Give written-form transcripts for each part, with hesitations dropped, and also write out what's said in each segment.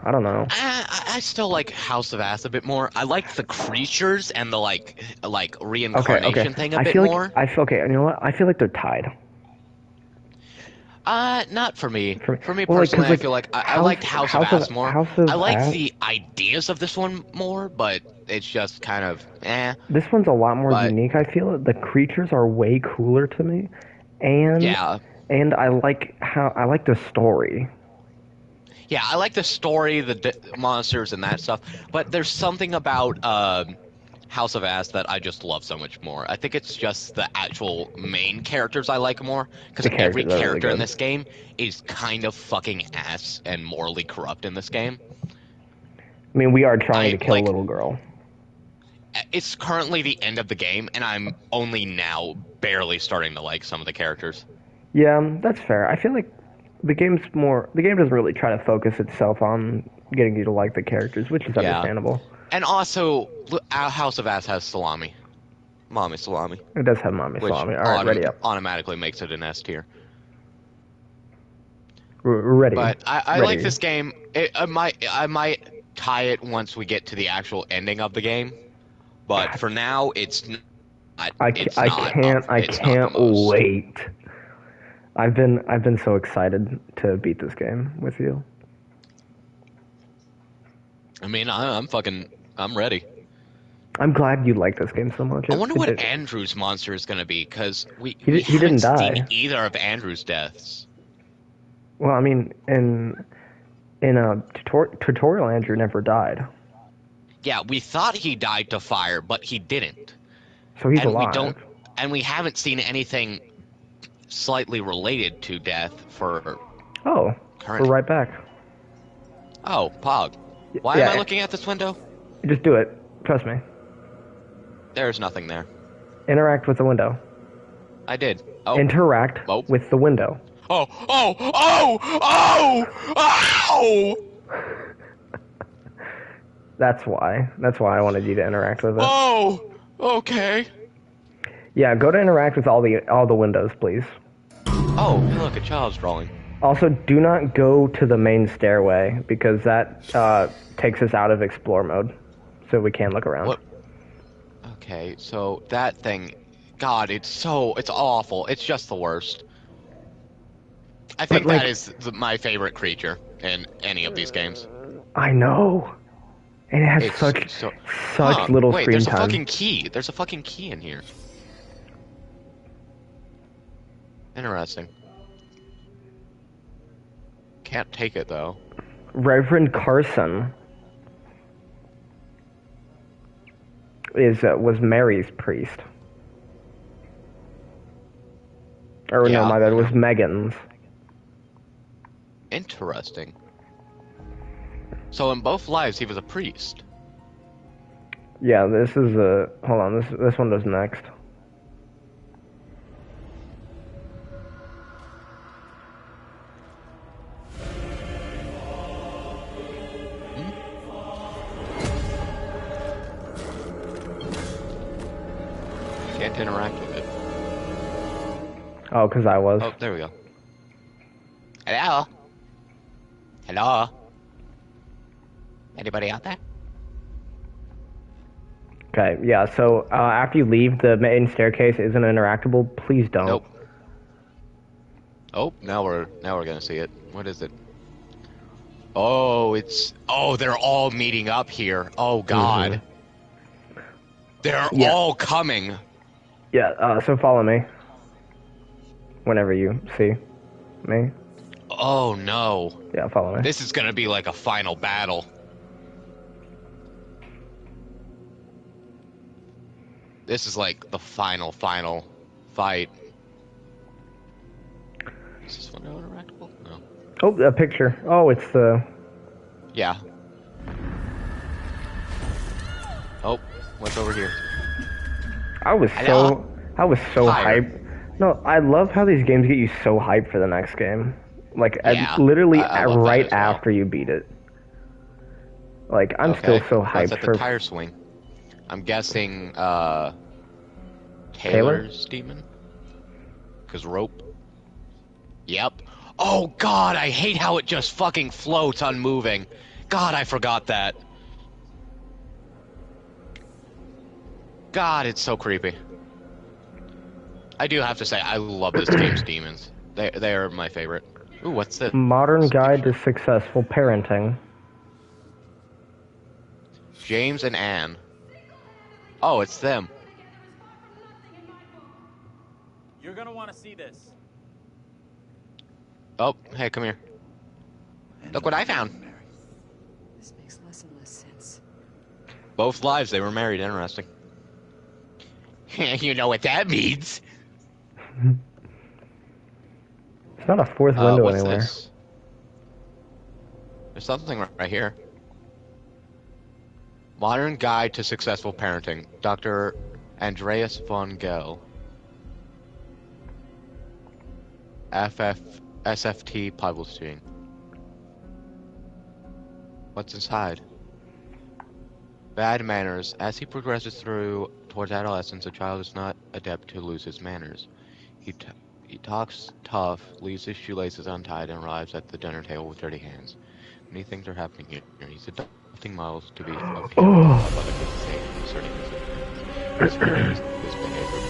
I don't know. I still like House of Ass a bit more. I like the creatures and the like Okay, okay. reincarnation thing a bit more. I feel okay. You know what? I feel like they're tied Not for me. for me. For me Well, like, personally, cause I like feel like I liked House of Ass more. House I of like Ass. the ideas of this one more, but it's just kind of eh. This one's a lot more But unique. I feel the creatures are way cooler to me, and yeah, I like how I like the story. yeah, I like the story, the monsters and that stuff. But there's something about House of Ass that I just love so much more. I think it's just the actual main characters I like more, because The every characters are really character in good. this game is kind of fucking ass and morally corrupt in this game. I mean, we are trying I to kill a like little girl. it's currently the end of the game, and I'm only now barely starting to like some of the characters. Yeah, that's fair. I feel like the game doesn't really try to focus itself on getting you to like the characters, which is Yeah, understandable. and also our House of Ass has salami, mommy salami, It does have mommy which salami. All right, ready up. automatically makes it an S tier. Ready, But I like ready. this game. I might tie it once we get to the actual ending of the game. But God, for now, I it's not the can't most. wait. I've been so excited to beat this game with you. I mean, I'm ready. I'm glad you like this game so much. I wonder It what did. Andrew's monster is going to be, because we He haven't didn't seen die. either of Andrew's deaths. Well, I mean, in a tutorial, Andrew never died, Yeah, we thought he died to fire, but he didn't. so he's And we don't, alive. and we haven't seen anything slightly related to death for Oh, we're current. right back. Oh, Pog. Why am I Yeah, looking at this window? just do it. Trust me. There's nothing there. Interact with the window. I did. Oh, Interact oh, with the window. oh, oh, oh, oh, That's why I wanted you to interact with it. oh, oh, okay. Yeah, go to interact with all the windows, please. Oh, hey, look, a child's drawing. Also, do not go to the main stairway because that takes us out of explore mode, so we can't look around. What? Okay, so that thing, God, it's awful. It's just the worst. I But think that like, is my favorite creature in any of these games. I know, and it has It's so, such huh? little Wait, screen there's a time. fucking key. There's a fucking key in here. Interesting. Can't take it though. Reverend Carson is was Mary's priest, or no, Yeah, my bad, it was Megan's. interesting. So in both lives, he was a priest. Yeah, this is a hold on. This one does next. Can't interact with it. Oh, because I was. Oh, there we go. Hello? Hello? Anybody out there? Okay, yeah. So after you leave, the main staircase isn't interactable. Please don't. Nope. Oh, now we're gonna see it. What is it? Oh, they're all meeting up here. Oh God. They're Yeah. all coming. Yeah. So follow me. Whenever you see me. Oh no. Yeah, follow me. This is gonna be like a final battle. This is like the final fight. Is this window interactable? No. Oh, a picture. Oh, it's the. Yeah. Oh, what's over here? I was Hello? so Fire. hyped. No, I love how these games get you so hyped for the next game. Like, Yeah, literally I love that right as well. after you beat it. Like, I'm still Okay, so let's hyped at the for tire swing. I'm guessing, Taylor. Taylor's demon? Cause rope. Yep. Oh God, I hate how it just fucking floats unmoving. God, I forgot that. God, it's so creepy. I do have to say, I love this game's demons. They are my favorite. Ooh, what's this? Modern Guide to Picture? Successful Parenting. James and Anne. Oh, it's them. You're gonna want to see this. Oh, hey, come here. Look what I found. This makes less and less sense. Both lives, they were married. Interesting. You know what that means. It's not a fourth window What's anywhere. this? There's something right here. Modern Guide to Successful Parenting. Dr. Andreas von Gell. SFT Publishing. What's inside? Bad manners. As he progresses towards adolescence, a child is not adept to lose his manners. He talks tough, leaves his shoelaces untied, and arrives at the dinner table with dirty hands. Many things are happening here. He's adopting models to be of him of other kids' age, inserting his behavior.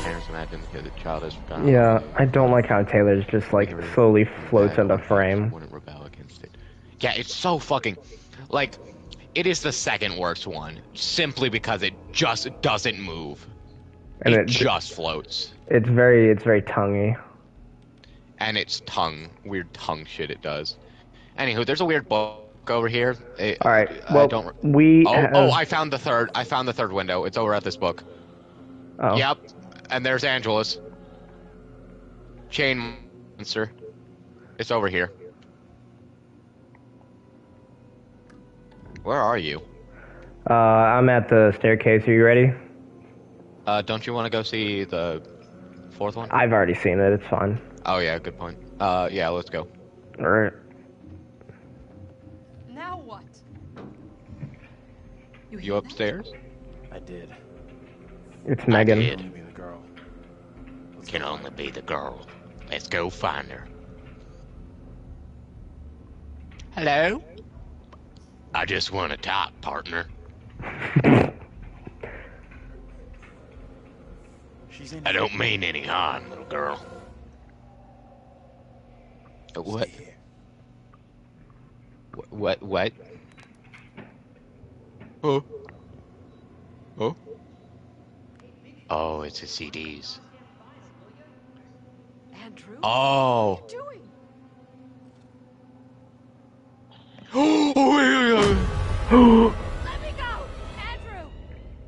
Parents imagine the child has forgotten. Yeah, I don't like how Taylor's just like slowly floats into frame. Wouldn't rebel against it. Yeah, it's so fucking like it is the second worst one simply because it just doesn't move. And it just floats. It's very tonguey. And it's weird tongue shit it does. Anywho, there's a weird book over here. All right. Well, I found the third window. It's over at this book. Oh. Yep. And there's Angela's chain monster. It's over here. Where are you? I'm at the staircase. Are you ready? Don't you want to go see the fourth one? I've already seen it. It's fine. Oh yeah, good point. Yeah, let's go. All right. Now what? You upstairs? I did. It's Megan. I did. Be the girl. Can only be the girl. Let's go find her. Hello? I just want to talk, partner. She's in. I don't mean any harm, little girl. What? Stay here. What? Oh. Oh? Oh, it's the CDs. Andrew? Oh. What are you doing? Let me go! Andrew!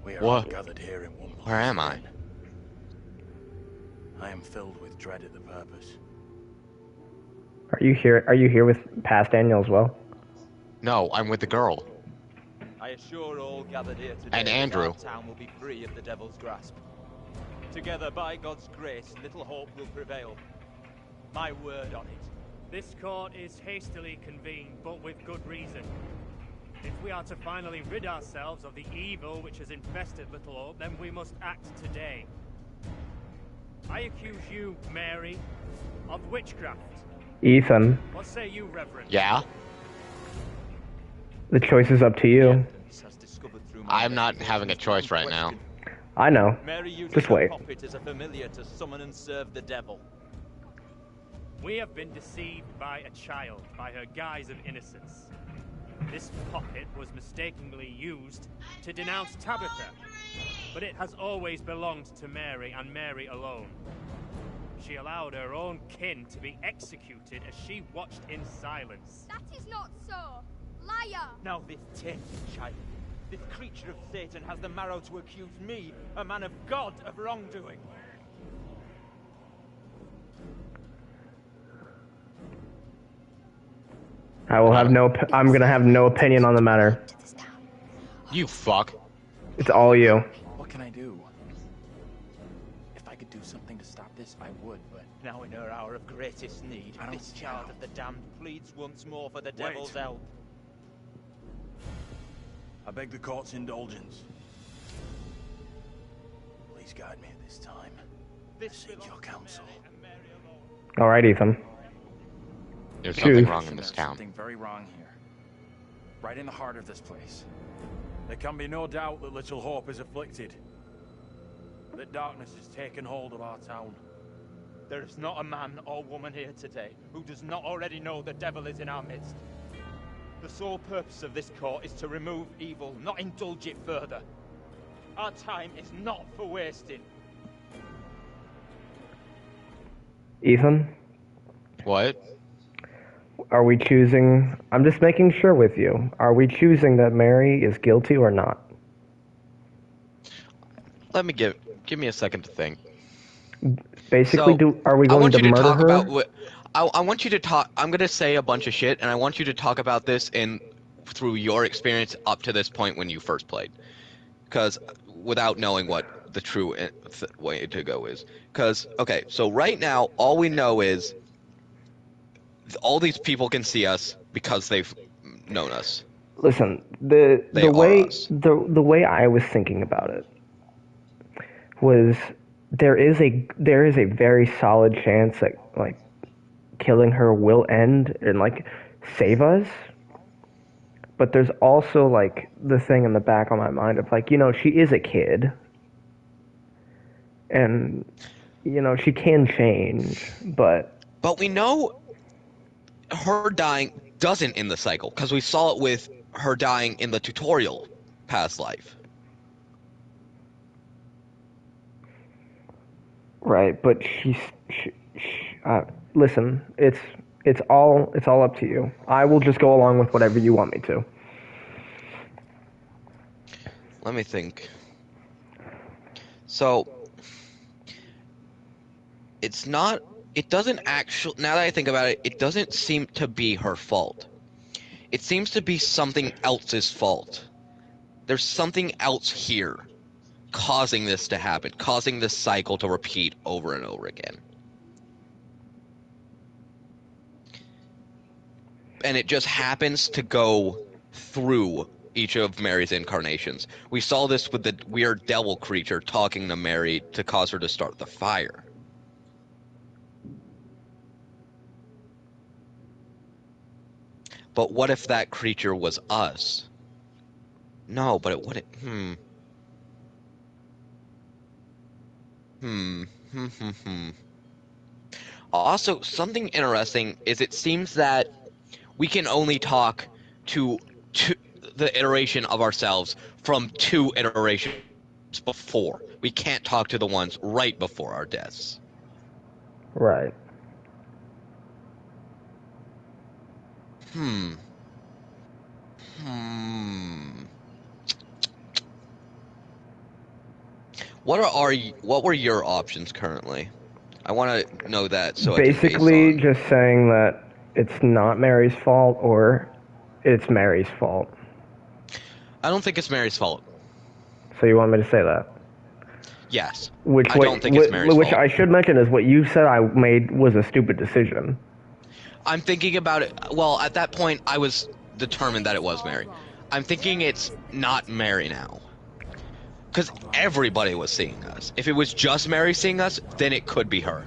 We are What? all gathered here in one place. Where am I? I am filled with dread at the purpose. Are you here? Are you here with past Daniel as well? No, I'm with the girl. I assure all gathered here today And that Andrew. our town will be free of the devil's grasp. Together, by God's grace, little hope will prevail. My word on it. This court is hastily convened, but with good reason. If we are to finally rid ourselves of the evil which has infested Little Hope, then we must act today. I accuse you, Mary, of witchcraft. Ethan, What say you, Reverend? Yeah? the choice is up to you. This has discovered through my I'm not having a choice right now. I know. Mary uses Just the wait. puppet as a familiar to summon and serve the devil. We have been deceived by a child, by her guise of innocence. This puppet was mistakenly used to denounce Tabitha, but it has always belonged to Mary and Mary alone. She allowed her own kin to be executed as she watched in silence. That is not so. Liar! Now this tainted child, this creature of Satan has the marrow to accuse me, a man of God, of wrongdoing. I will have no. I'm gonna have no opinion on the matter. You fuck. It's all you. What can I do? If I could do something to stop this, I would, but Now in her hour of greatest need, I don't this see child how. of the damned pleads once more for the devil's help. I beg the court's indulgence. Please guide me at this time. This Seek your belongs to counsel. Mary and Mary alone. All right, Ethan. There's Choose. something wrong in Listen, this there's town. something very wrong here. Right in the heart of this place. There can be no doubt that Little Hope is afflicted. That darkness has taken hold of our town. There is not a man or woman here today who does not already know the devil is in our midst. The sole purpose of this court is to remove evil, not indulge it further. Our time is not for wasting. Ethan, What? are we choosing? I'm just making sure with you. Are we choosing that Mary is guilty or not? Let me give me a second to think. Basically, So, are we I going want to you to murder talk her? about what I want you to talk. I'm gonna say a bunch of shit, and I want you to talk about this through your experience up to this point when you first played, because without knowing what the true way to go is. Because okay, so right now all we know is all these people can see us because they've known us. Listen, the They the are way us. the way I was thinking about it was there is a very solid chance that like killing her will end and like save us. But there's also like the thing in the back of my mind of like, she is a kid. And she can change, but But we know her dying doesn't end the cycle because we saw it with her dying in the tutorial past life. right, but listen, it's all up to you. I will just go along with whatever you want me to. Let me think. So it's not. It doesn't actually. Now that I think about it, it doesn't seem to be her fault. It seems to be something else's fault. There's something else here causing this to happen, causing this cycle to repeat over and over again. And it just happens to go through each of Mary's incarnations. We saw this with the weird devil creature talking to Mary to cause her to start the fire. But what if that creature was us? No, but it wouldn't. Hmm. Also, something interesting is it seems that we can only talk to the iteration of ourselves from 2 iterations before. We can't talk to the ones right before our deaths. Right. Hmm. What were your options currently? I want to know that so I can base Basically, on. just saying that it's not Mary's fault or it's Mary's fault. I don't think it's Mary's fault. So you want me to say that? Yes. Which I don't think it's Mary's which fault. I should mention is what you said I made was a stupid decision. I'm thinking about it. Well, at that point, I was determined that it was Mary. I'm thinking it's not Mary now. Because everybody was seeing us. If it was just Mary seeing us, then it could be her.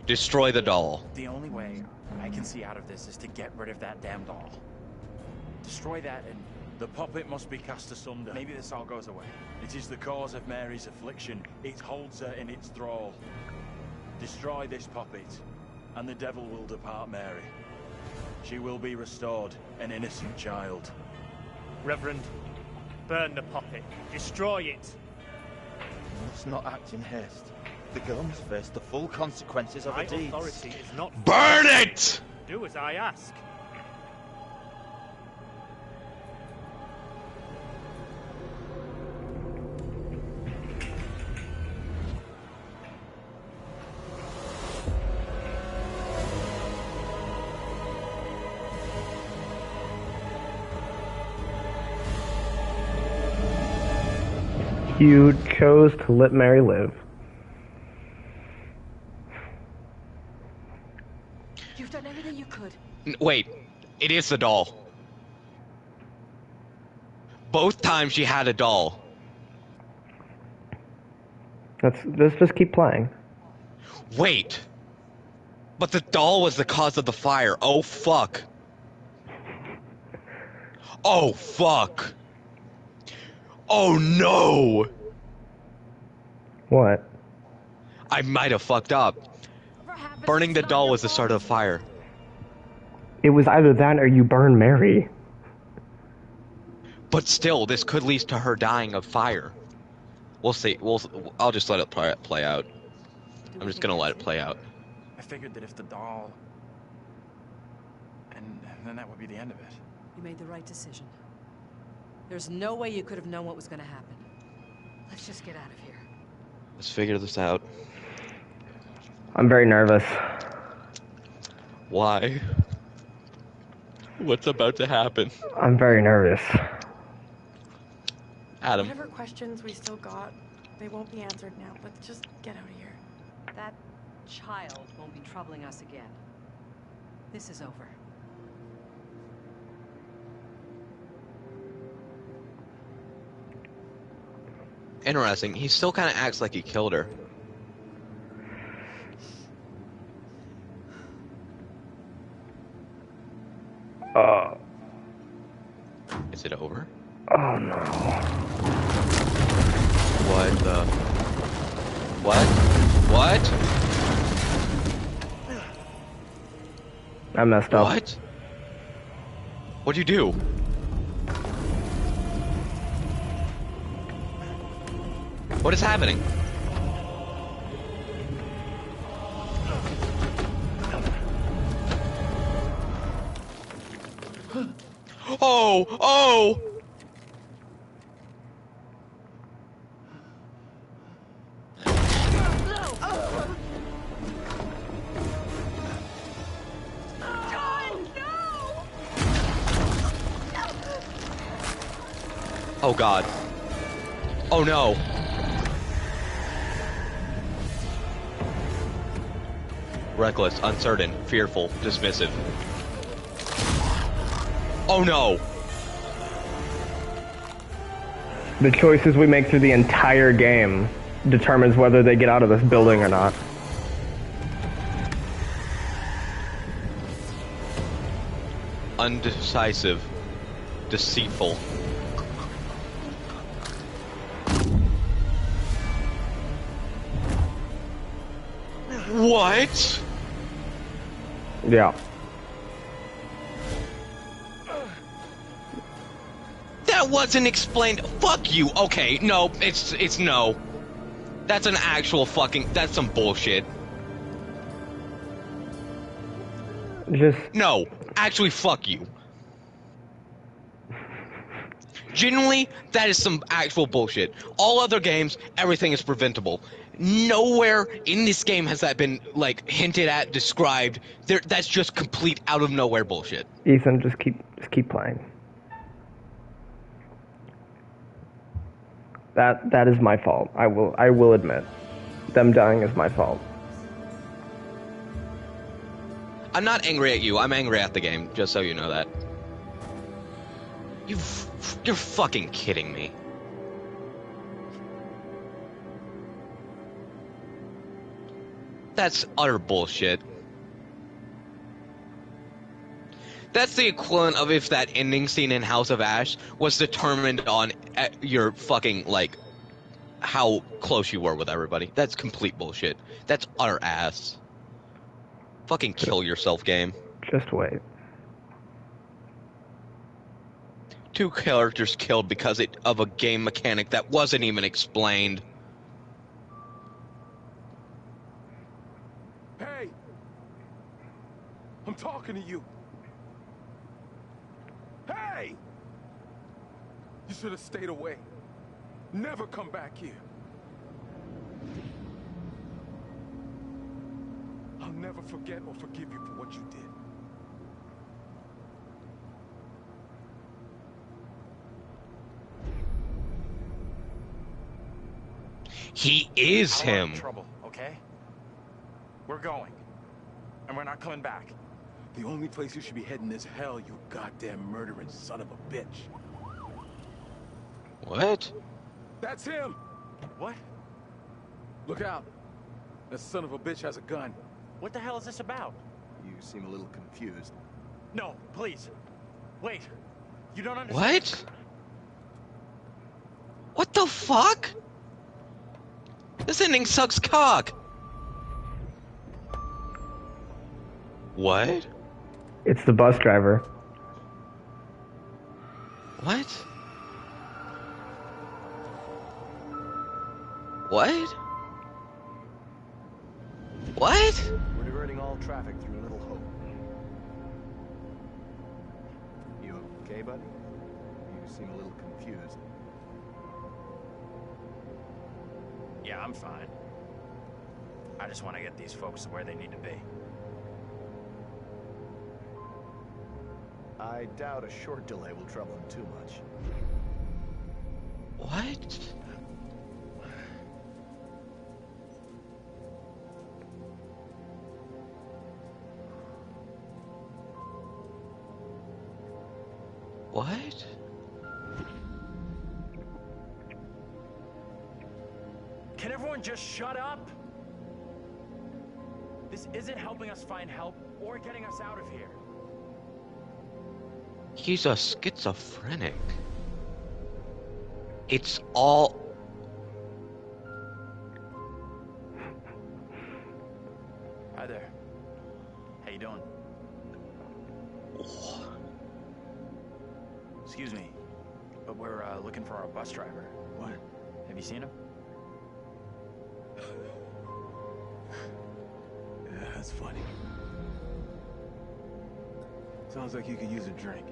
Destroy the doll. The only way I can see out of this is to get rid of that damn doll. Destroy that and the puppet must be cast asunder. Maybe this all goes away. It is the cause of Mary's affliction. It holds her in its thrall. Destroy this puppet, and the devil will depart Mary. She will be restored, an innocent child. Reverend, burn the puppet. Destroy it. You must not act in haste. The girl must face the full consequences of My her deeds. authority is not... Burn it! Do as I ask. You chose to let Mary live. You've done everything you could. Wait, it is the doll. Both times she had a doll. Let's just keep playing. Wait. But the doll was the cause of the fire. Oh, fuck. Oh, fuck. Oh, no. What? I might have fucked up. Whatever happens, Burning it's the not doll your was the start fault. of the fire. It was either that or you burn Mary. But still, this could lead to her dying of fire. We'll see. I'll just let it play out. Do I'm we just think gonna let it that's play out. I figured that if the doll... And then that would be the end of it. You made the right decision. There's no way you could have known what was going to happen. Let's just get out of here. Let's figure this out. I'm very nervous. Why? What's about to happen? I'm very nervous. Adam. Whatever questions we still got, they won't be answered now. Let's just get out of here. That child won't be troubling us again. This is over. Interesting. He still kind of acts like he killed her. Is it over? Oh no. What the? What? What? I messed up. What? What'd you do? What is happening? Oh! Oh! Oh God. Oh no. Reckless, uncertain, fearful, dismissive. Oh no! The choices we make through the entire game determines whether they get out of this building or not. Undecisive, deceitful. What? Yeah. That wasn't explained. Fuck you. Okay, no, it's no. That's an actual fucking. That's some bullshit. Just No, actually, fuck you. Genuinely, that is some actual bullshit. All other games, everything is preventable. Nowhere in this game has that been, like, hinted at, described. That's just complete out of nowhere bullshit. Ethan, just keep playing. That is my fault. I will admit. Them dying is my fault. I'm not angry at you. I'm angry at the game, just so you know that. You're fucking kidding me. That's utter bullshit. That's the equivalent of if that ending scene in House of Ash was determined on your fucking, like, how close you were with everybody. That's complete bullshit. That's utter ass. Fucking kill yourself, game. Just wait. 2 characters killed because of a game mechanic that wasn't even explained. Hey! I'm talking to you. Hey! You should have stayed away. Never come back here. I'll never forget or forgive you for what you did. He is I don't want him. trouble, okay? We're going. And we're not coming back. The only place you should be heading is hell, you goddamn murdering son of a bitch. What? That's him! What? Look out. That son of a bitch has a gun. What the hell is this about? You seem a little confused. No, please. Wait. You don't understand. What? What the fuck? This ending sucks cock. What? It's the bus driver. What? What? What? We're diverting all traffic through Little Hope. You okay, buddy? You seem a little confused. Yeah, I'm fine. I just want to get these folks to where they need to be. I doubt a short delay will trouble him too much. What? What? Can everyone just shut up? This isn't helping us find help or getting us out of here. He's a schizophrenic. It's all... Hi there. How you doing? Excuse me, but we're looking for our bus driver. What? Have you seen him? Yeah, that's funny. Sounds like you could use a drink.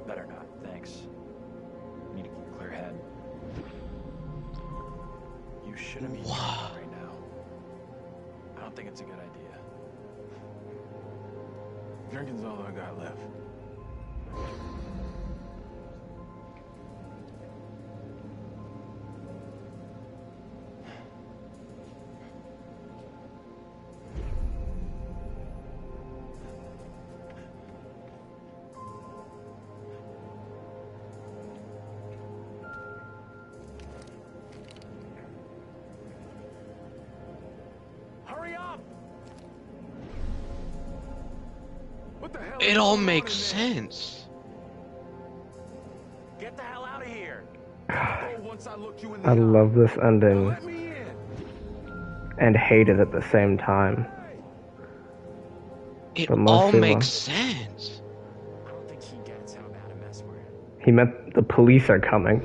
Better not, thanks. Need a clear head. You shouldn't be drinking right now. I don't think it's a good idea. Drinking's all I got left. Hurry up! What the hell? It all makes sense. Get the hell out of here! Go once I look you in the I eye. love this Now ending let me in. and hate it at the same time. It But all mostly makes love. sense. I don't think he gets how bad a mess we're in. He meant the police are coming.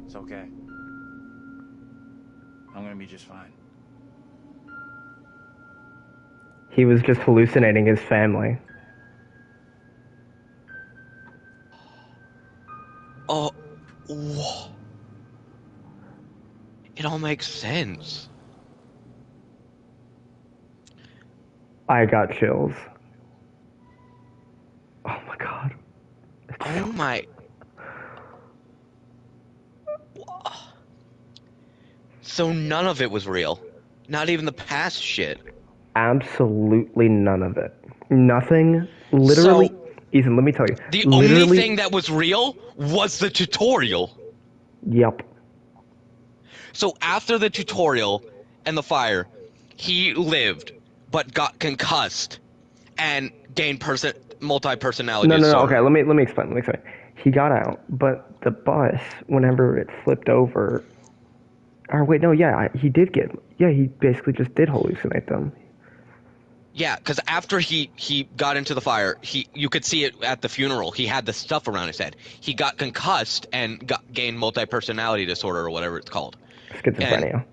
It's okay. I'm gonna be just fine. He was just hallucinating his family. Oh, whoa. It all makes sense. I got chills. Oh my god. Oh my. So none of it was real. Not even the past shit. Absolutely none of it. Nothing. Literally. So- Ethan, let me tell you. The literally, only thing that was real was the tutorial. Yep. So after the tutorial and the fire, he lived, but got concussed and gained multi-personality No. disorder. Okay, let me explain. He got out, but the bus, whenever it flipped over, or wait, no, yeah, he did get. Yeah, he basically just did hallucinate them. Yeah, because after he got into the fire, you could see it at the funeral. He had the stuff around his head. He got concussed and gained multi-personality disorder or whatever it's called. Schizophrenia. And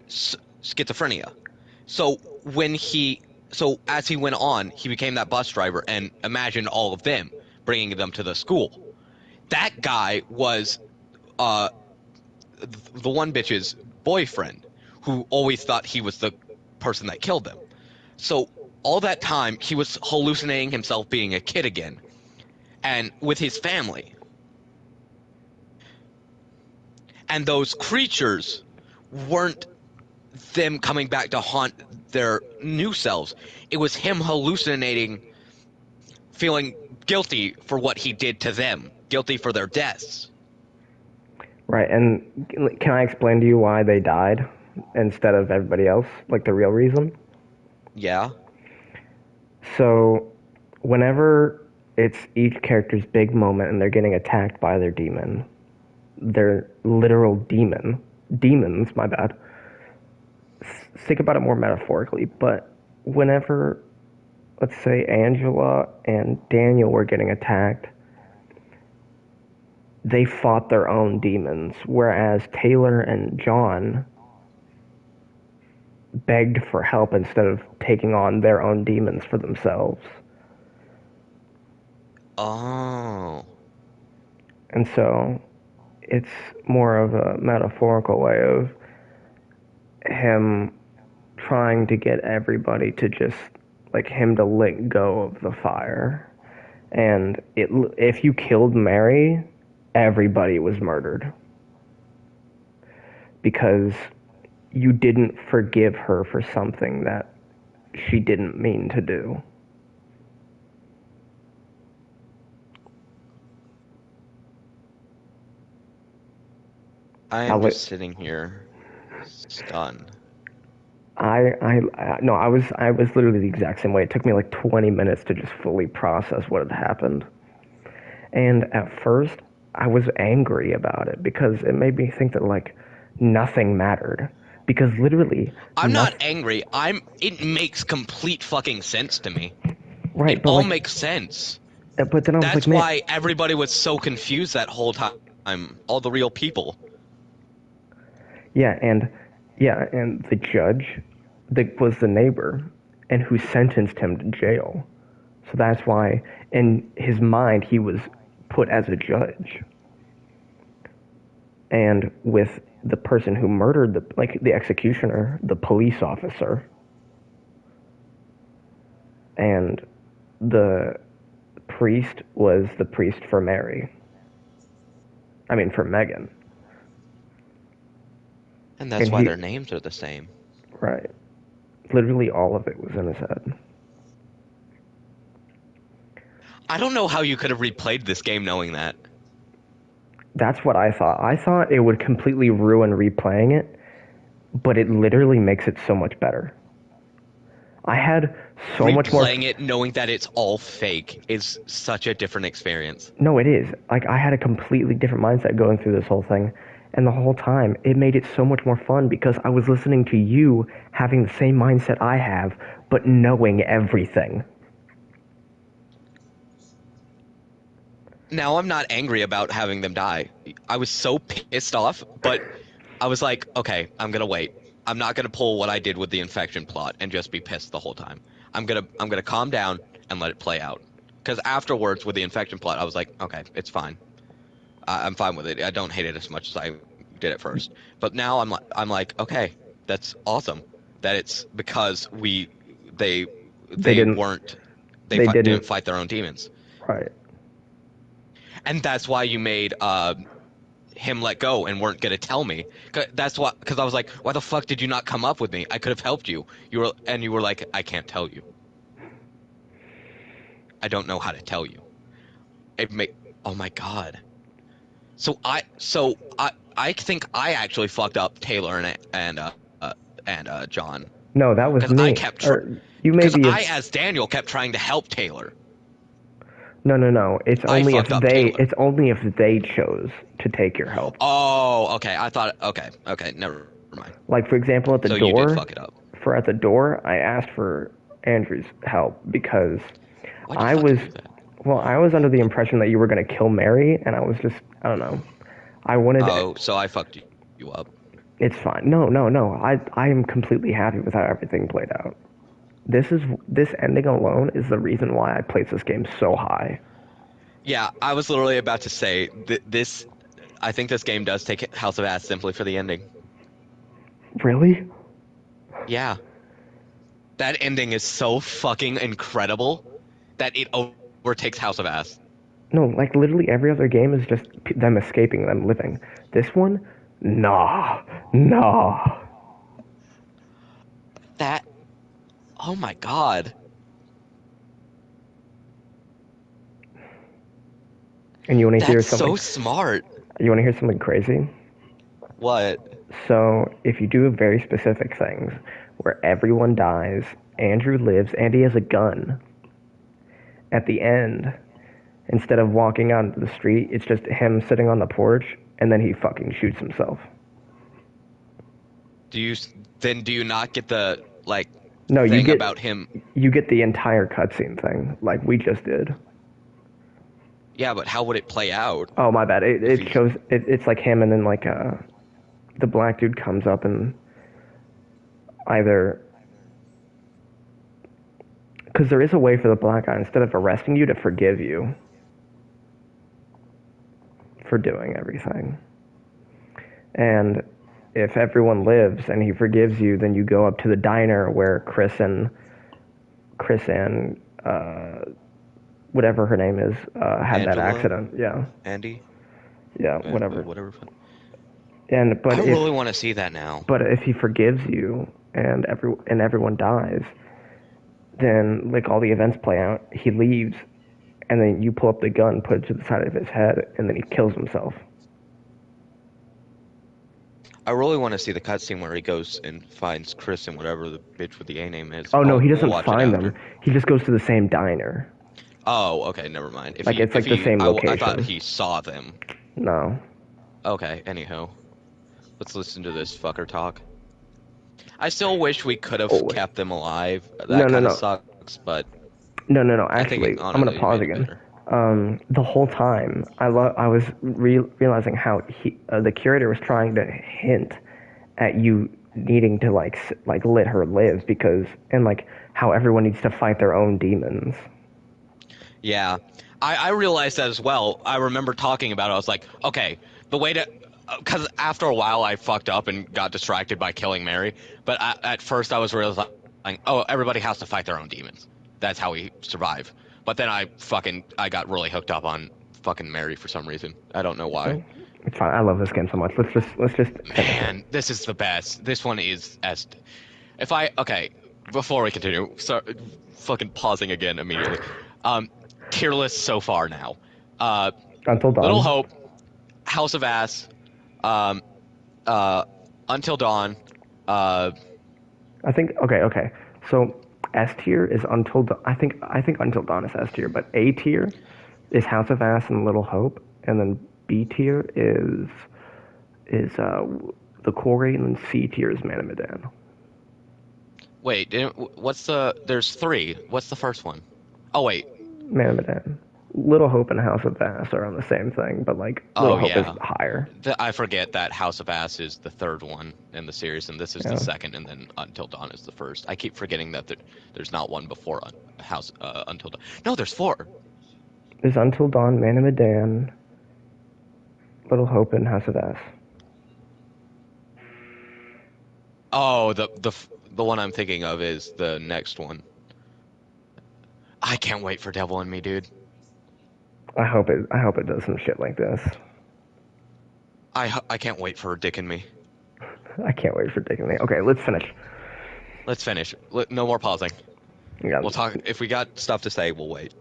schizophrenia. So as he went on, he became that bus driver and imagined all of them, bringing them to the school. That guy was the one bitch's boyfriend, who always thought he was the person that killed them. So all that time, he was hallucinating himself being a kid again, and with his family. And those creatures weren't them coming back to haunt their new selves. It was him hallucinating, feeling guilty for what he did to them, guilty for their deaths. Right, and can I explain to you why they died? instead of everybody else, like the real reason. Yeah. So, whenever it's each character's big moment and they're getting attacked by their demon, their literal demons, my bad. Think about it more metaphorically, but whenever, let's say, Angela and Daniel were getting attacked, they fought their own demons, whereas Taylor and John begged for help instead of taking on their own demons for themselves. Oh. And so it's more of a metaphorical way of him trying to get everybody to just, like, him to let go of the fire. And if you killed Mary, everybody was murdered. Because you didn't forgive her for something that she didn't mean to do. I am just sitting here stunned. No, I was literally the exact same way. It took me like 20 minutes to just fully process what had happened. And at first, I was angry about it because it made me think that, like, nothing mattered. Because literally, I'm not angry. It makes complete fucking sense to me. right, It but all like, makes sense. but then I was That's like, man, why everybody was so confused that whole time. All the real people. yeah, and the judge that was the neighbor and who sentenced him to jail. So that's why, in his mind, he was put as a judge. And with the person who murdered the executioner, the police officer, and the priest was the priest for Mary. I mean, for Megan. And that's why their names are the same. Right. Literally all of it was in his head. I don't know how you could have replayed this game knowing that. That's what I thought. I thought it would completely ruin replaying it, but it literally makes it so much better. I had so much more. Replaying it knowing that it's all fake is such a different experience. No, it is. Like, I had a completely different mindset going through this whole thing. And the whole time, it made it so much more fun because I was listening to you having the same mindset I have, but knowing everything. Now I'm not angry about having them die. I was so pissed off, but I was like, okay, I'm gonna wait. I'm not gonna pull what I did with the infection plot and just be pissed the whole time. I'm gonna calm down and let it play out. Because afterwards, with the infection plot, I was like, okay, it's fine. I'm fine with it. I don't hate it as much as I did at first. But now I'm like, okay, that's awesome. That it's because they They didn't. weren't They didn't didn't. fight their own demons, Right. and that's why you made him let go and weren't gonna tell me. That's why, because I was like, why the fuck did you not come up with me? I could have helped you. You were like, I can't tell you. I don't know how to tell you. Oh my god. I think I actually fucked up Taylor and John. No, that was Because I me. kept You because maybe. I, as Daniel, kept trying to help Taylor. No. It's I only if fucked up they. Taylor. It's only if they chose to take your help. Oh, okay. I thought. Okay. Never mind. Like, for example, at the So door. you did fuck it up. At the door, I asked for Andrew's help because Why'd you I fucking was. do that? Well, I was under the impression that you were going to kill Mary, and I was just. I don't know. I wanted. Oh, so I fucked you up. It's fine. No. I am completely happy with how everything played out. This ending alone is the reason why I placed this game so high. Yeah, I was literally about to say this. I think this game does take House of Ass simply for the ending. Really? Yeah. That ending is so fucking incredible that it overtakes House of Ass. No, like literally every other game is just them escaping, them living. This one, nah. That. Oh my god. And you want to hear That's something? so smart. You want to hear something crazy? What? So if you do very specific things where everyone dies, Andrew lives, and he has a gun. At the end, instead of walking out into the street, it's just him sitting on the porch, and then he fucking shoots himself. Do you not get the like No, thing about him? you get the entire cutscene thing, like we just did. Yeah, but how would it play out? Oh my bad. If It shows it's like him, and then like the black dude comes up and either because there is a way for the black guy, instead of arresting you, to forgive you for doing everything. And if everyone lives and he forgives you, then you go up to the diner where Chris and whatever her name is had that Angela? accident. Yeah. Andy? Yeah, whatever. Whatever. But I really want to see that now. But if he forgives you and everyone dies, then like all the events play out. He leaves, and then you pull up the gun, put it to the side of his head, and then he kills himself. I really want to see the cutscene where he goes and finds Chris and whatever the bitch with the A name is. Oh no, he doesn't watch it find after. them. He just goes to the same diner. Oh, okay, never mind. It's like the same location. I thought he saw them. No. Okay, anyhow. Let's listen to this fucker talk. I still wish we could have kept them alive. That kind of sucks, but... No. Actually, I'm going to pause again. The whole time, I was realizing how the curator was trying to hint at you needing to like let her live, because and like how everyone needs to fight their own demons. Yeah, I realized that as well. I remember talking about it. I was like, okay, the way to... Because after a while, I fucked up and got distracted by killing Mary. But at first, I was realizing, oh, everybody has to fight their own demons. That's how we survive. But then I got really hooked up on fucking Mary for some reason. I don't know why. It's fine. I love this game so much. Let's just. Man, this is the best. This one is okay, before we continue, fucking pausing again immediately. Tier list so far now. Until Dawn. Little Hope, House of Ass, Until Dawn. I think okay. So S tier is Until Dawn. I think Until Dawn is S tier, but A tier is House of Ass and Little Hope, and then B tier is The Quarry, and then C tier is Man of Medan. Wait, there's three. What's the first one? Oh wait. Man of Medan. Little Hope and House of Ass are on the same thing, but like Little Hope is higher. I forget that House of Ass is the third one in the series, and this is the second, and then Until Dawn is the first. I keep forgetting that there's not one before Until Dawn. No, there's four. There's Until Dawn, Man of Medan, Little Hope, and House of Ass. Oh, the one I'm thinking of is the next one. I can't wait for Devil in Me, dude. I hope it does some shit like this. I can't wait for Dick and Me. I can't wait for Dick and Me. Okay, let's finish. Let's finish. No more pausing. Yeah. We'll talk. If we got stuff to say, we'll wait.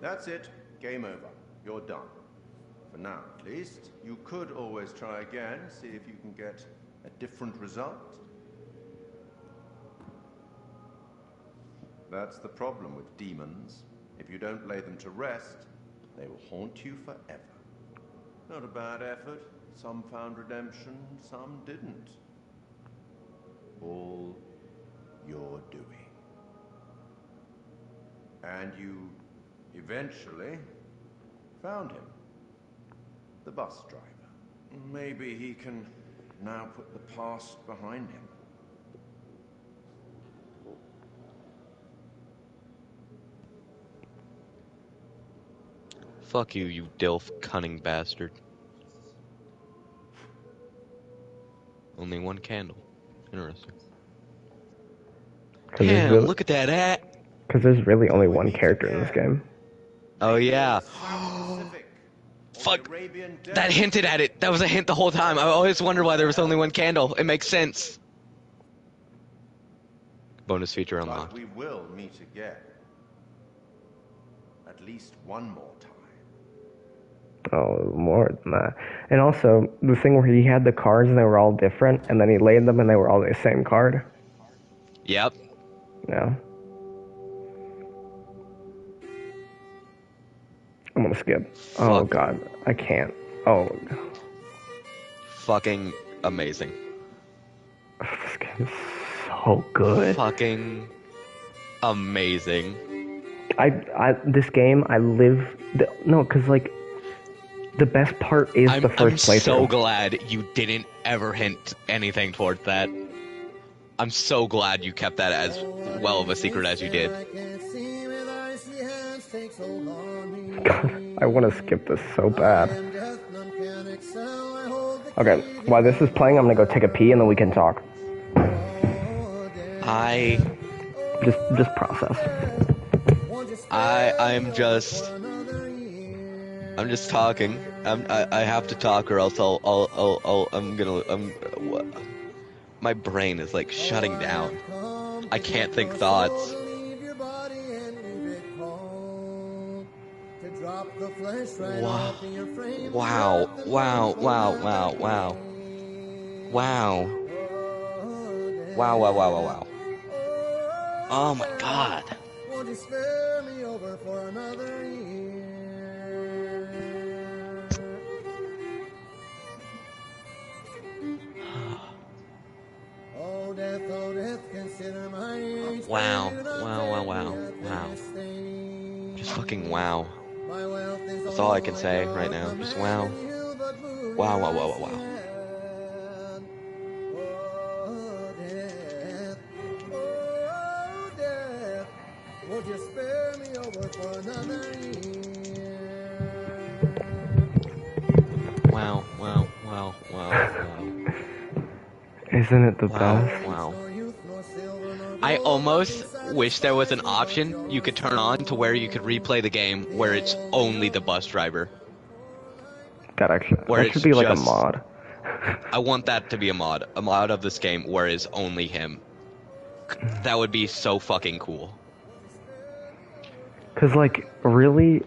That's it. Game over. You're done. For now, at least. You could always try again, see if you can get a different result. That's the problem with demons. If you don't lay them to rest, they will haunt you forever. Not a bad effort. Some found redemption, some didn't. All your doing. And you eventually found him. The bus driver. Maybe he can now put the past behind him. Fuck you, you Dilf cunning bastard. Only one candle. Interesting. Damn, look at that hat! Because there's really only one character in this game. Oh yeah. Fuck. That hinted at it. That was a hint the whole time. I always wondered why there was only one candle. It makes sense. Bonus feature unlocked. But we will meet again. At least one more time. Oh, more than that. And also, the thing where he had the cards and they were all different, and then he laid them and they were all the same card. Yep. Yeah. I'm gonna skip. Oh, Fuck. God. I can't. Oh. Fucking amazing. This game is so good. Fucking amazing. This game, I live... No, because, like, the best part is the first playthrough. I'm so glad you didn't ever hint anything towards that. I'm so glad you kept that as well of a secret as you did. I want to skip this so bad. Okay, while this is playing, I'm gonna go take a pee and then we can talk. Just process. I'm just talking. I have to talk or else my brain is like shutting down. I can't think thoughts. Wow. Wow. Wow. Wow. Wow. Wow. Wow. Wow. Wow. Wow. Wow. Wow. Oh my God. Wow. Wow, wow, wow, wow. Just fucking wow. That's all I can say right now. Just wow. Wow, wow, wow, wow, wow. Wow, wow, wow, wow, wow. Isn't it the Wow, best? wow. I almost wish there was an option you could turn on to where you could replay the game where it's only the bus driver. That Where should be like just, a mod. I want that to be a mod of this game where it's only him. That would be so fucking cool. Cause like, really,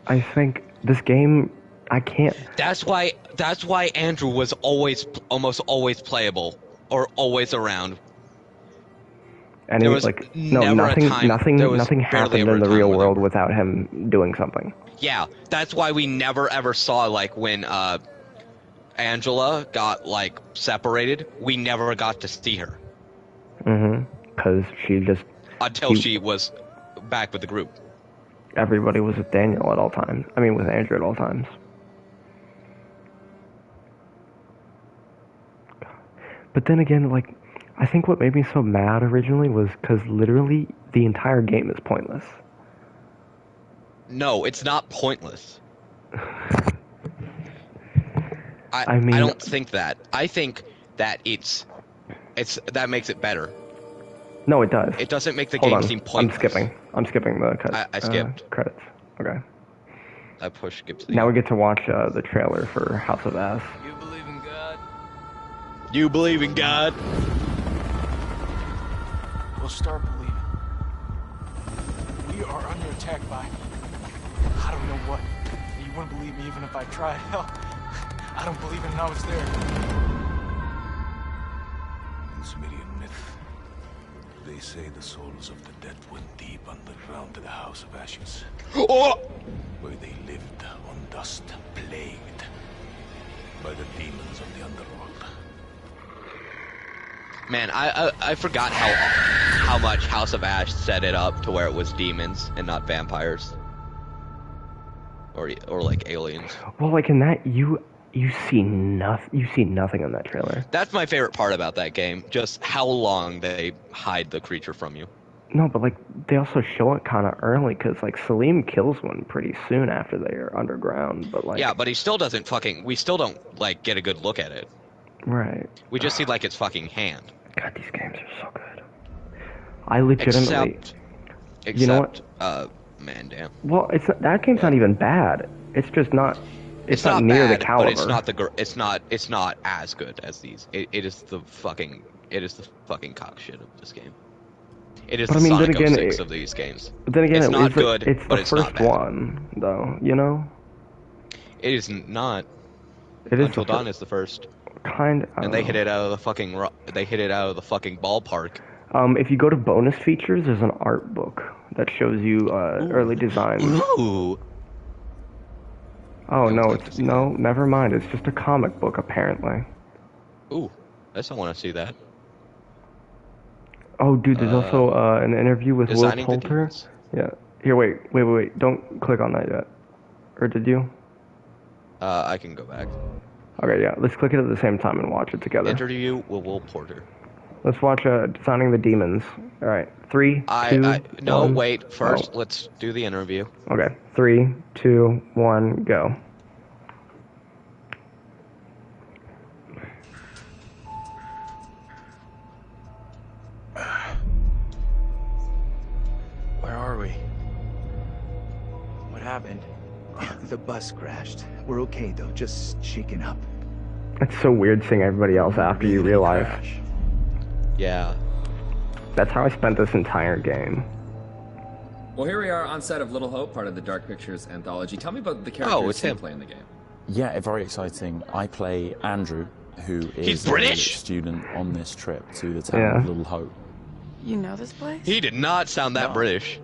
I think this game, I can't. That's why Andrew was almost always playable or always around. And there was like, never nothing, a time. nothing happened in the real world without him doing something. Yeah, that's why we never ever saw like when Angela got like separated. We never got to see her. Cause she just until she was back with the group. Everybody was with Daniel at all times. I mean, with Andrew at all times. But then again, like, I think what made me so mad originally was because literally the entire game is pointless. No, it's not pointless. I mean, I don't think that. I think that it's that makes it better. No, it does. It doesn't make the Hold game on. seem pointless. I'm skipping the cut. I skipped. Credits. Okay. I pushed skip to the Now we get to watch the trailer for House of Ass. You believe in God? You believe in God? We'll start believing. We are under attack by I don't know what. You wouldn't believe me even if I tried. Hell, I don't believe it and I was there. In Sumerian myth, they say the souls of the dead went deep underground to the House of Ashes. Oh! Where they lived on dust, plagued by the demons of the underworld. Man, I forgot how much House of Ash set it up to where it was demons and not vampires. Or like aliens. Well, like in that you see nothing in that trailer. That's my favorite part about that game, just how long they hide the creature from you. No, but like they also show it kind of early because like Salim kills one pretty soon after they are underground. But like yeah, but he still doesn't we still don't like get a good look at it. Right. We just see like its fucking hand. God, these games are so good. I legitimately. Except, you know what? Man, damn. Well, that game's not even bad. It's just not. It's not near bad, the caliber. But it's not as good as these. It is the fucking cock shit of this game. It is the Sonic 06 of these games. But then again, it's not good, it's but the it's not first bad. one, though. You know. It is not. It is Until Dawn is the first. Kind. And they hit it out of the fucking. They hit it out of the fucking ballpark. If you go to bonus features, there's an art book that shows you early designs. Ooh. Oh no, never mind. It's just a comic book apparently. Ooh, I still want to see that. Oh, dude, there's also an interview with Will Designing the Poulter. Demons. Yeah. Here, wait. Don't click on that yet. Or did you? I can go back. Okay, yeah. Let's click it at the same time and watch it together. Interview with Will Porter. Let's watch Designing the Demons. All right. 3, 2, no, 1. wait. First, let's do the interview. Okay. 3, 2, 1, go. Where are we? What happened? The bus crashed. We're okay though, just shaken up. It's so weird seeing everybody else after you realize. Yeah. That's how I spent this entire game. Well, here we are on set of Little Hope, part of the Dark Pictures anthology. Tell me about the characters you play in the game. Yeah, very exciting. I play Andrew, who is a student on this trip to the town of Little Hope. You know this place? He did not sound that British.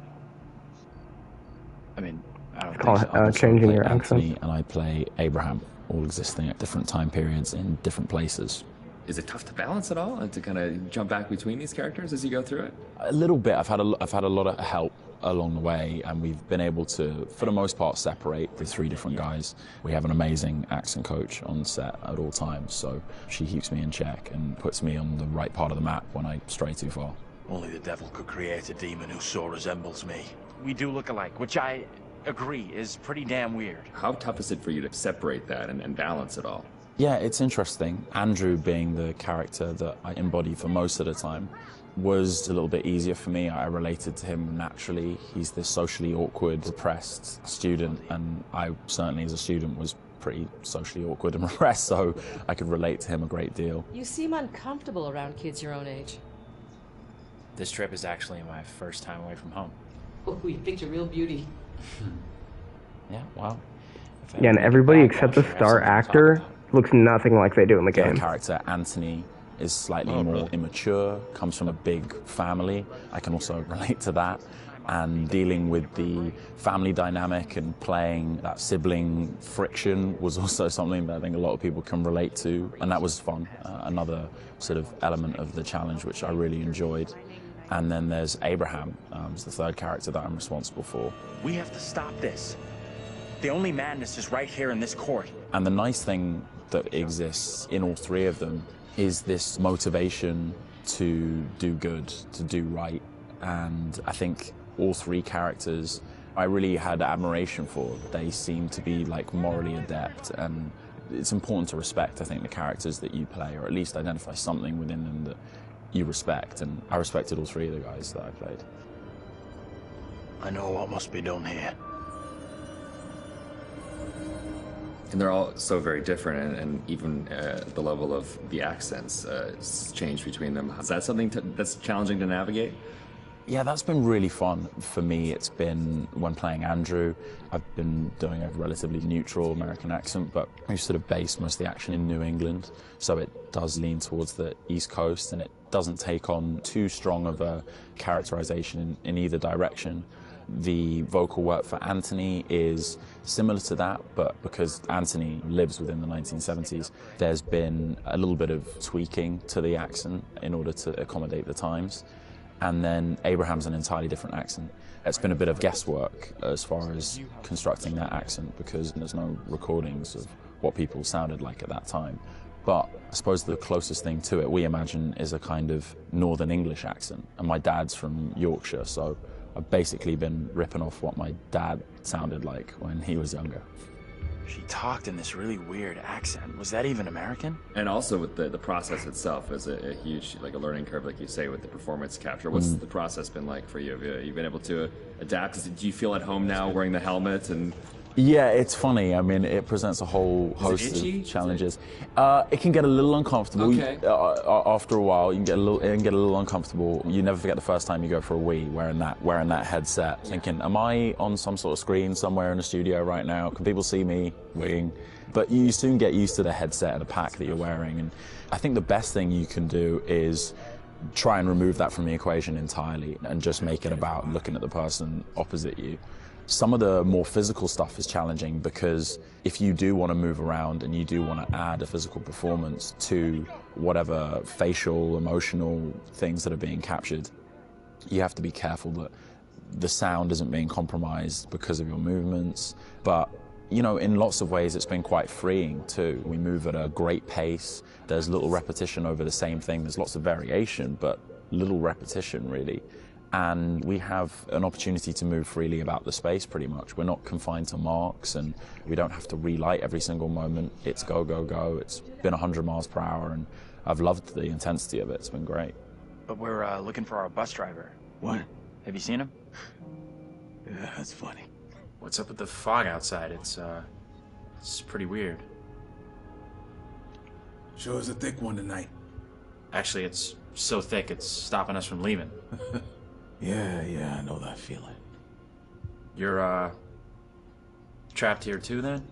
I mean, I don't Call think so. changing your Anthony accent. and I play Abraham, all existing at different time periods in different places. Is it tough to balance it all and to kind of jump back between these characters as you go through it? A little bit. I've had a lot of help along the way, and we've been able to, for the most part, separate the three different guys. We have an amazing accent coach on set at all times, so she keeps me in check and puts me on the right part of the map when I stray too far. Only the devil could create a demon who so resembles me. We do look alike, which I agree is pretty damn weird. How tough is it for you to separate that and balance it all? Yeah, it's interesting. Andrew, being the character that I embody for most of the time, was a little bit easier for me. I related to him naturally. He's this socially awkward, depressed student, and I certainly as a student was pretty socially awkward and repressed, so I could relate to him a great deal. You seem uncomfortable around kids your own age. This trip is actually my first time away from home. Oh, you picked a real beauty. Yeah, wow. Yeah, and everybody except the star actor looks nothing like they do in the game. The character, Anthony, is slightly more immature, comes from a big family. I can also relate to that. And dealing with the family dynamic and playing that sibling friction was also something that I think a lot of people can relate to. And that was fun. Another sort of element of the challenge, which I really enjoyed. And then there's Abraham, who's the third character that I'm responsible for. We have to stop this. The only madness is right here in this court. And the nice thing that exists in all three of them is this motivation to do good, to do right. And I think all three characters I really had admiration for. They seem to be like morally adept, and it's important to respect, I think, the characters that you play, or at least identify something within them that you respect. And I respected all three of the guys that I played. I know what must be done here. And they're all so very different, and even the level of the accents change between them. Is that something that's challenging to navigate? Yeah, that's been really fun for me. It's been, when playing Andrew, I've been doing a relatively neutral American accent, but we've sort of based most of the action in New England, so it does lean towards the East Coast, and it doesn't take on too strong of a characterization in either direction. The vocal work for Anthony is similar to that, but because Anthony lives within the 1970s, there's been a little bit of tweaking to the accent in order to accommodate the times. And then Abraham's an entirely different accent. It's been a bit of guesswork as far as constructing that accent because there's no recordings of what people sounded like at that time. But I suppose the closest thing to it, we imagine, is a kind of Northern English accent. And my dad's from Yorkshire, so I've basically been ripping off what my dad sounded like when he was younger. She talked in this really weird accent. Was that even American? And also with the process itself is a huge, like a learning curve, like you say, with the performance capture. What's the process been like for you? Have you been able to adapt? Do you feel at home now wearing the helmet and Yeah, it's funny. I mean, it presents a whole host of challenges. It can get a little uncomfortable. Okay. After a while, it can get a little uncomfortable. You never forget the first time you go for a wee wearing that headset, thinking, am I on some sort of screen somewhere in the studio right now? Can people see me weeing? But you soon get used to the headset and the pack that you're wearing. And I think the best thing you can do is try and remove that from the equation entirely and just make it about looking at the person opposite you. Some of the more physical stuff is challenging because if you do want to move around and you do want to add a physical performance to whatever facial, emotional things that are being captured, you have to be careful that the sound isn't being compromised because of your movements. But, you know, in lots of ways, it's been quite freeing too. We move at a great pace. There's little repetition over the same thing. There's lots of variation, but little repetition really. And we have an opportunity to move freely about the space pretty much. We're not confined to marks and we don't have to relight every single moment. It's go, go, go. It's been 100 miles per hour and I've loved the intensity of it. It's been great. But we're looking for our bus driver. What? Have you seen him? Yeah, that's funny. What's up with the fog outside? It's pretty weird. Sure is a thick one tonight. Actually, it's so thick it's stopping us from leaving. Yeah, I know that feeling. You're, trapped here too, then?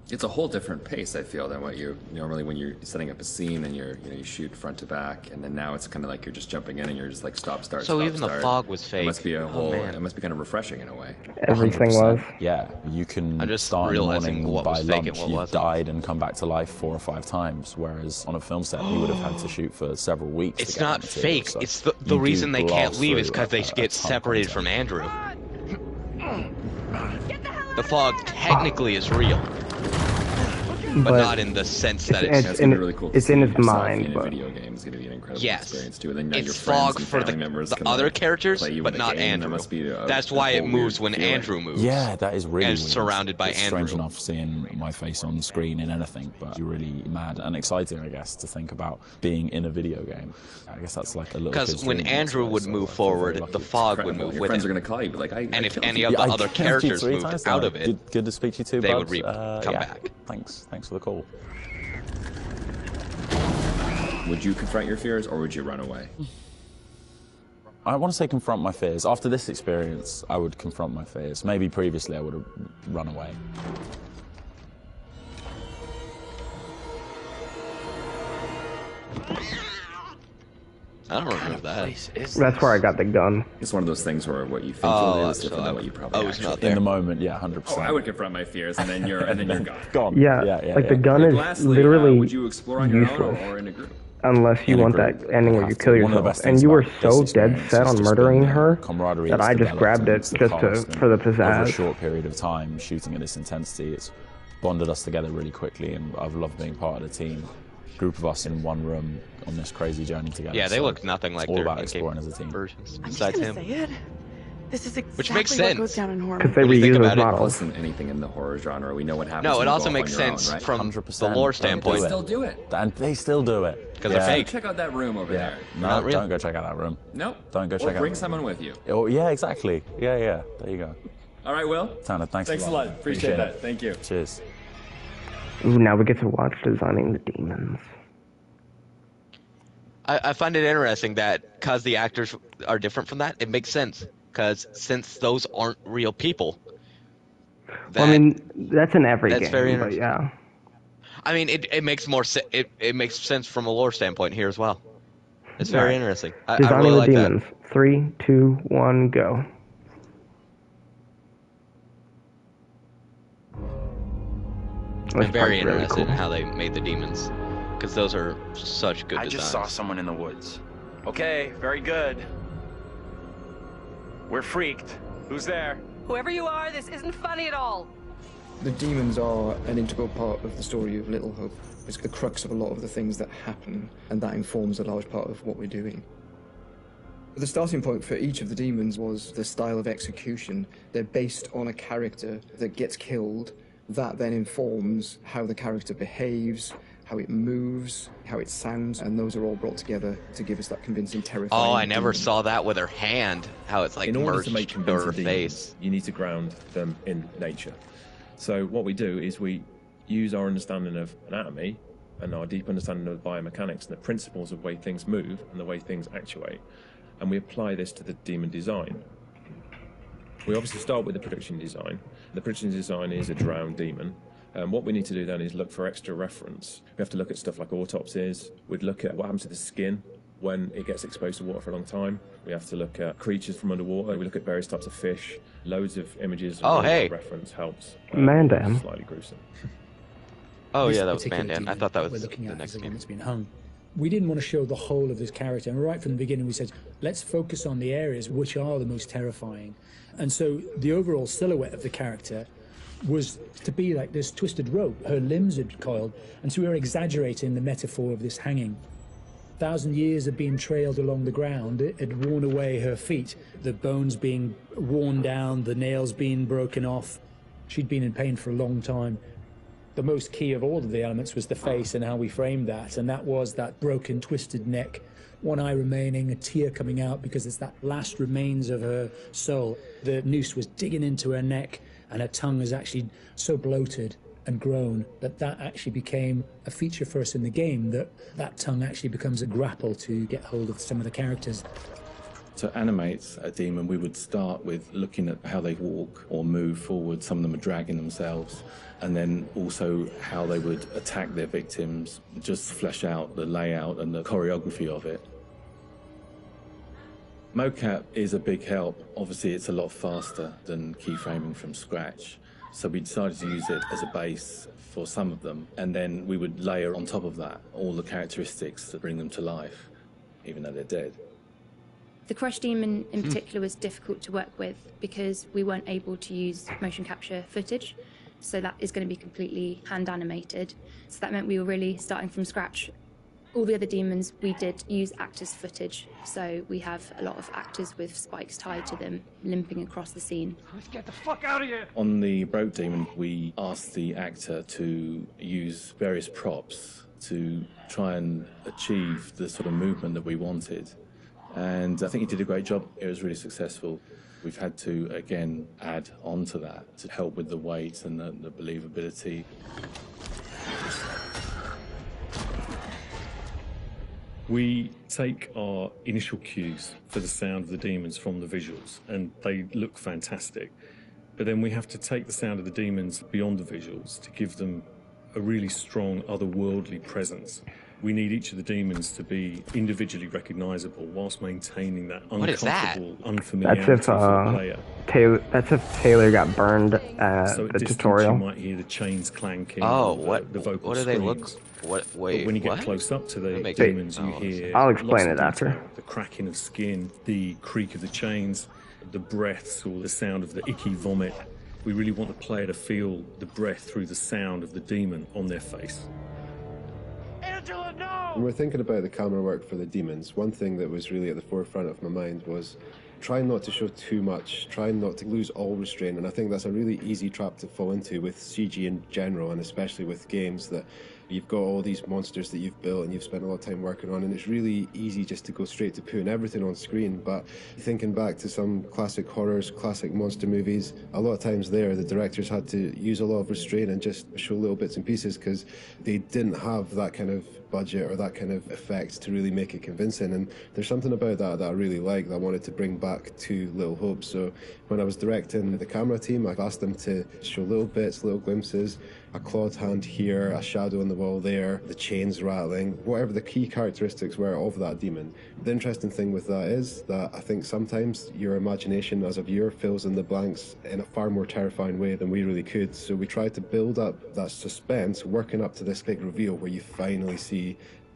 It's a whole different pace, I feel, than what you normally when you're setting up a scene and you shoot front to back, and then now it's kind of like you're just jumping in and you're just like stop, start, So stop, even start. the fog was fake. It must be a whole. man. It must be kind of refreshing in a way. Everything 100%. was. Yeah, you can I'm just start in the realizing morning what by was fake and lunch, what you've wasn't. died and come back to life 4 or 5 times, whereas on a film set you would have had to shoot for several weeks. It's to get not that material, fake. so It's the you do reason they can't blast leave is through because they a get ton of separated content. from Andrew. The fog technically is real, but not in the sense that it's. That's gonna be really cool. It's in his yourself mind, in a but video game is gonna be an incredible Yes. experience too. And then now your It's friends fog and for family members the can, other like, characters, play you but in the not game. That Andrew. must be That's a why it whole moves weird when feeling. Andrew moves. Yeah, that is really and weird. surrounded by it's Andrew. strange enough seeing my face on screen in anything, but you're really mad and exciting, I guess, to think about being in a video game. I guess that's like a little. Because kid's when dream in Andrew lots of would ways, so move I feel very forward, lucky. the fog would Incredible. move Your with friends him. are gonna call you, but like, And if killed any you. of the I other killed you characters 3 moved times out now. of it, Good to speak to you too, they bud. would come back. Thanks for the call. Would you confront your fears or would you run away? I want to say confront my fears. After this experience, I would confront my fears. Maybe previously I would have run away. I don't remember that. That's where I got the gun. It's one of those things where what you think Oh, you'll do is so different I than what you probably was actually not In there. the moment, yeah, 100%. Oh, I would confront my fears, and then you're gone. Gone. Yeah, like the gun And is lastly, literally would you explore on your own useless or in a group? unless you In a want group, that ending you where you have to. kill One of the yourself. best And things you were about so this dead experience set has on just murdering been the her camaraderie that that's I just developed grabbed it amongst the just cast, for the and over a pizzazz. short period of time shooting at this intensity, it's bonded us together really quickly, and I've loved being part of the team. Group of us in one room on this crazy journey together. Yeah, they so look nothing like it's all their about in-game exploring as a team. versions. I'm just Besides gonna him, say it. This is exactly Which makes what sense. goes down in horror. Because they When you think reuse those about it- models. Listen, anything in the horror genre, we know what happens. no, when it you also go off makes on your own, sense right? from 100%. the lore Don't standpoint. do it. Still do it. And they still do it. 'Cause they're fake. Check out that room over there. No, Not real. don't go check out that room. Nope. Don't go check Or out bring that someone with you. room. Oh, yeah, exactly. Yeah. There you go. All right, Will. Tanner, thanks Thanks a lot. Appreciate that. Thank you. Cheers. Ooh, now we get to watch Designing the Demons. I find it interesting that because the actors are different from that, it makes sense. Because since those aren't real people, Well, I mean, that's in every that's game, very but interesting. yeah. I mean, it makes more it makes sense from a lore standpoint here as well. It's very Right. interesting. I Designing really the like Demons. 3, 2, 1, go. that. I'm very really interested cool. in how they made the demons, because those are such good I designs. just saw someone in the woods. Okay, very good. We're freaked. Who's there? Whoever you are, this isn't funny at all. The demons are an integral part of the story of Little Hope. It's the crux of a lot of the things that happen, and that informs a large part of what we're doing. The starting point for each of the demons was the style of execution. They're based on a character that gets killed. That then informs how the character behaves, how it moves, how it sounds, and those are all brought together to give us that convincing, terrifying Oh, I never demon. saw that with her hand. How it's like In order merged to make to convincing her demons, face. you need to ground them in nature. So what we do is we use our understanding of anatomy and our deep understanding of biomechanics and the principles of the way things move and the way things actuate, and we apply this to the demon design. We obviously start with the production design. The production design is a drowned demon. What we need to do then is look for extra reference. We have to look at stuff like autopsies. We'd look at what happens to the skin when it gets exposed to water for a long time. We have to look at creatures from underwater. We look at various types of fish. Loads of images. Oh, hey. Reference helps. Mandam. Slightly gruesome. Oh, This yeah, that was particular Mandan. I demon thought that we're was looking the at next is the one game. that's been hung. We didn't want to show the whole of this character, and right from the beginning we said, let's focus on the areas which are the most terrifying. And so the overall silhouette of the character was to be like this twisted rope. Her limbs had coiled, and so we were exaggerating the metaphor of this hanging. 1,000 years of being trailed along the ground, it had worn away her feet, the bones being worn down, the nails being broken off. She'd been in pain for a long time. The most key of all of the elements was the face and how we framed that, and that was that broken, twisted neck, one eye remaining, a tear coming out because it's that last remains of her soul. The noose was digging into her neck, and her tongue is actually so bloated and grown that that actually became a feature for us in the game, that tongue actually becomes a grapple to get hold of some of the characters. To animate a demon, we would start with looking at how they walk or move forward. Some of them are dragging themselves. And then also how they would attack their victims, just flesh out the layout and the choreography of it. Mocap is a big help. Obviously, it's a lot faster than keyframing from scratch. So we decided to use it as a base for some of them. And then we would layer on top of that all the characteristics that bring them to life, even though they're dead. The Crush Demon in particular was difficult to work with because we weren't able to use motion capture footage. So that is going to be completely hand animated. So that meant we were really starting from scratch. All the other demons, we did use actors' footage. So we have a lot of actors with spikes tied to them, limping across the scene. Let's get the fuck out of here! On the Broke Demon, we asked the actor to use various props to try and achieve the sort of movement that we wanted. And I think he did a great job. It was really successful. We've had to, again, add on to that to help with the weight and the believability. We take our initial cues for the sound of the demons from the visuals, and they look fantastic. But then we have to take the sound of the demons beyond the visuals to give them a really strong otherworldly presence. We need each of the demons to be individually recognizable whilst maintaining that uncomfortable unfamiliarity That's if, for the player. That's if Taylor got burned at So at the distance, tutorial. you might hear the chains clanking. Oh, or the vocal what do they look? screams. What? Wait, But when you get what? close up to the That makes demons, sense. you hear. I'll lots explain of it after. detail. The cracking of skin, the creak of the chains, the breaths, or the sound of the icky vomit. We really want the player to feel the breath through the sound of the demon on their face. Angela, no! When we're thinking about the camera work for the demons, one thing that was really at the forefront of my mind was trying not to show too much, trying not to lose all restraint, and I think that's a really easy trap to fall into with CG in general, and especially with games that you've got all these monsters that you've built and you've spent a lot of time working on, and it's really easy just to go straight to putting everything on screen. But thinking back to some classic horrors, classic monster movies, a lot of times there the directors had to use a lot of restraint and just show little bits and pieces because they didn't have that kind of budget or that kind of effect to really make it convincing. And there's something about that I really like that I wanted to bring back to Little Hope. So when I was directing the camera team, I asked them to show little bits, little glimpses, a clawed hand here, a shadow on the wall there, the chains rattling, whatever the key characteristics were of that demon. The interesting thing with that is that I think sometimes your imagination as a viewer fills in the blanks in a far more terrifying way than we really could. So we tried to build up that suspense, working up to this big reveal where you finally see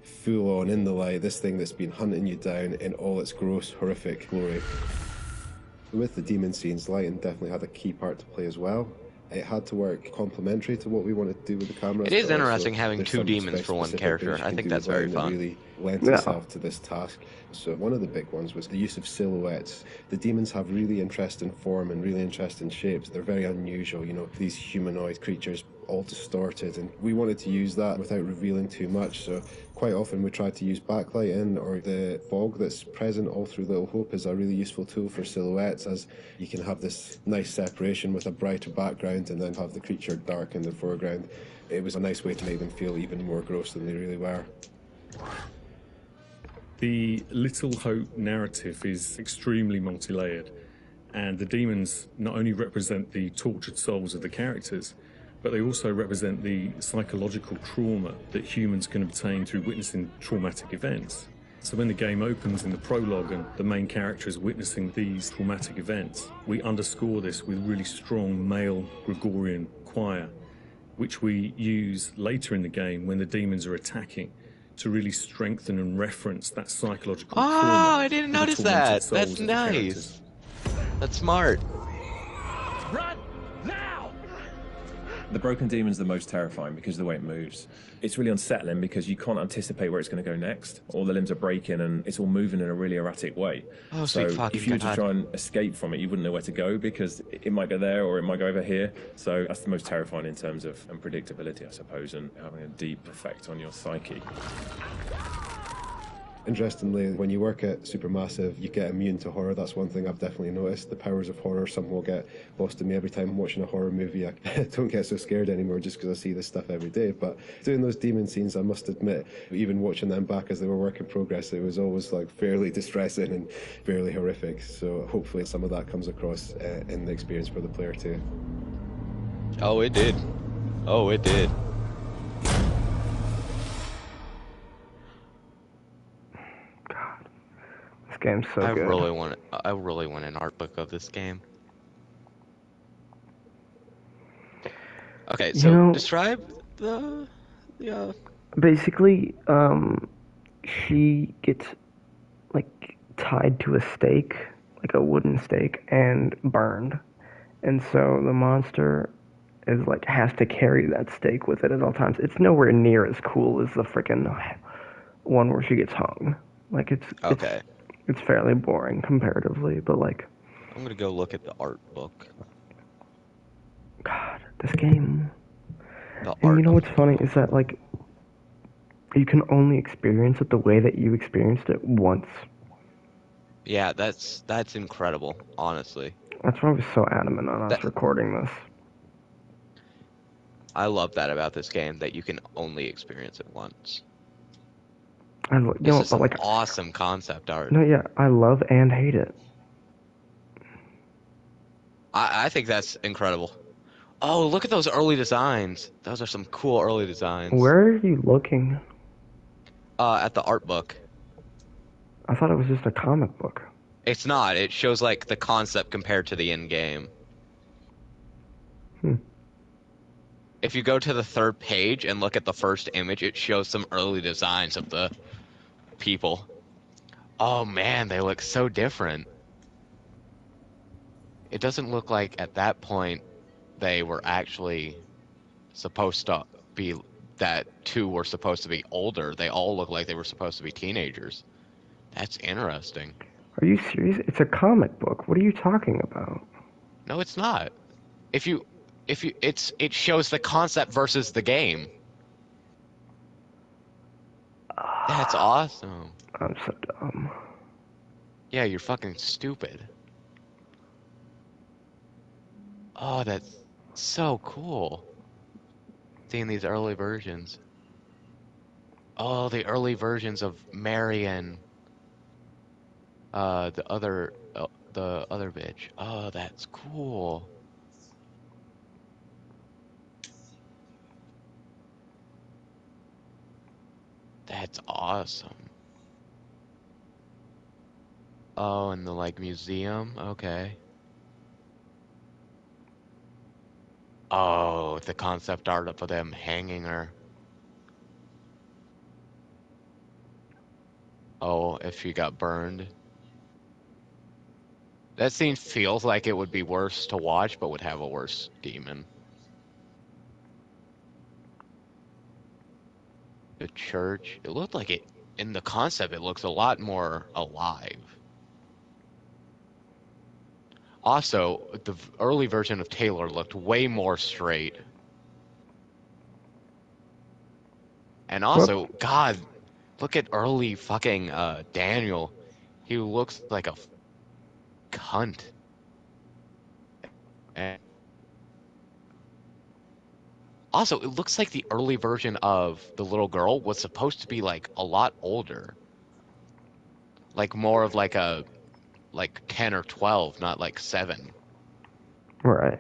full on in the light this thing that's been hunting you down in all its gross, horrific glory. With the demon scenes, lighting definitely had a key part to play as well. It had to work complementary to what we wanted to do with the cameras. It is but also interesting having there's two some demons very for one specific character. things you I can think do that's with very Ryan fun. that really lent Yeah. itself to this task. So one of the big ones was the use of silhouettes. The demons have really interesting form and really interesting shapes. They're very unusual, you know, these humanoid creatures all distorted, and we wanted to use that without revealing too much. So quite often we tried to use backlight in, or the fog that's present all through Little Hope is a really useful tool for silhouettes, as you can have this nice separation with a brighter background and then have the creature dark in the foreground. It was a nice way to make them feel even more gross than they really were. The Little Hope narrative is extremely multi-layered, and the demons not only represent the tortured souls of the characters, but they also represent the psychological trauma that humans can obtain through witnessing traumatic events. So when the game opens in the prologue and the main character is witnessing these traumatic events, we underscore this with really strong male Gregorian choir, which we use later in the game when the demons are attacking to really strengthen and reference that psychological Oh, trauma. I didn't of the notice tormented that. souls That's of the nice. characters. That's smart. Run! Now! The broken demon's the most terrifying because of the way it moves. It's really unsettling because you can't anticipate where it's going to go next. All the limbs are breaking and it's all moving in a really erratic way. Oh, so sweet fucking if you were to God. try and escape from it, you wouldn't know where to go because it might go there or it might go over here. So that's the most terrifying in terms of unpredictability, I suppose, and having a deep effect on your psyche. Interestingly, when you work at Supermassive, you get immune to horror. That's one thing I've definitely noticed. The powers of horror somehow get lost in me every time I'm watching a horror movie. I don't get so scared anymore just because I see this stuff every day. But doing those demon scenes, I must admit, even watching them back as they were work in progress, it was always like fairly distressing and fairly horrific. So hopefully some of that comes across in the experience for the player too. Oh, it did. Oh, it did. This game's so I good. really want an art book of this game. Okay, so You know, describe the basically, she gets like tied to a stake, like a wooden stake, and burned. And so the monster is like has to carry that stake with it at all times. It's nowhere near as cool as the freaking one where she gets hung. Like Okay. it's fairly boring comparatively, but like I'm gonna go look at the art book. God, this game. The And art you know of what's funny is that like you can only experience it the way that you experienced it once. Yeah, that's incredible, honestly. That's why I was so adamant on us recording this. I love that about this game, that you can only experience it once. You This know, is some like awesome concept art. no, yeah, I love and hate it. I think that's incredible. Oh, look at those early designs. Those are some cool early designs. Where are you looking? At the art book. I thought it was just a comic book. It's not. It shows like the concept compared to the end game. If you go to the third page and look at the first image, it shows some early designs of the people. Oh man, they look so different. It doesn't look like at that point they were actually supposed to be, that two were supposed to be older. They all look like they were supposed to be teenagers. That's interesting. Are you serious? It's a comic book. What are you talking about? No, it's not. It shows the concept versus the game. That's awesome. I'm so dumb. Yeah, you're fucking stupid. Oh, that's so cool. Seeing these early versions. Oh, the early versions of Marion. The other bitch. Oh, that's cool. That's awesome. Oh, and the like museum. Okay. Oh, the concept art of them hanging her. Oh, if she got burned. That scene feels like it would be worse to watch, but would have a worse demon. the church. It looked like it, in the concept, it looks a lot more alive. Also, the early version of Taylor looked way more straight. And also, God, look at early fucking Daniel. He looks like a cunt. And also, it looks like the early version of the little girl was supposed to be like a lot older. Like more of like a 10 or 12, not like 7. Right.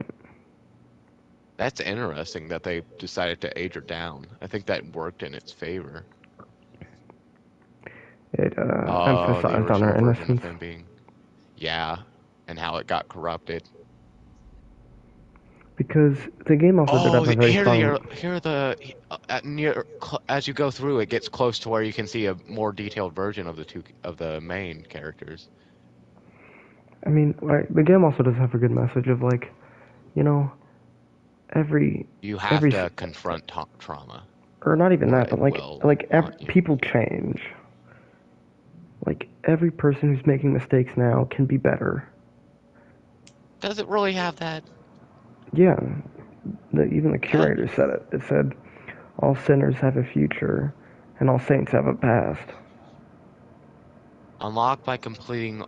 That's interesting that they decided to age her down. I think that worked in its favor. It The emphasized on her original version of innocence. him being, yeah, and how it got corrupted. Because the game also did have a very strong. As you go through, it gets close to where you can see a more detailed version of the main characters. I mean, like, the game also does have a good message of like, you know, You have to confront trauma. or not even or that, but it will people change. Like every person who's making mistakes now can be better. Does it really have that? Yeah, even the curator said it. It said, "All sinners have a future, and all saints have a past." Unlocked by collecting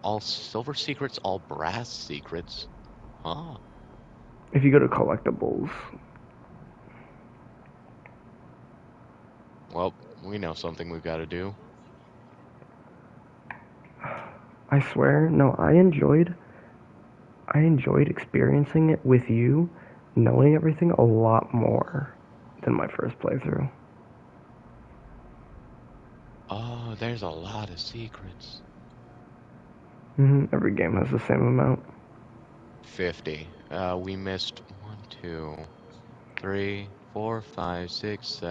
all silver secrets, all brass secrets. Huh. If you go to collectibles. Well, we know something we've got to do. I swear, no, I enjoyed experiencing it with you, knowing everything a lot more than my first playthrough. Oh, there's a lot of secrets. Every game has the same amount. 50. We missed 1, 2, 3, 4, 5, 6, 7.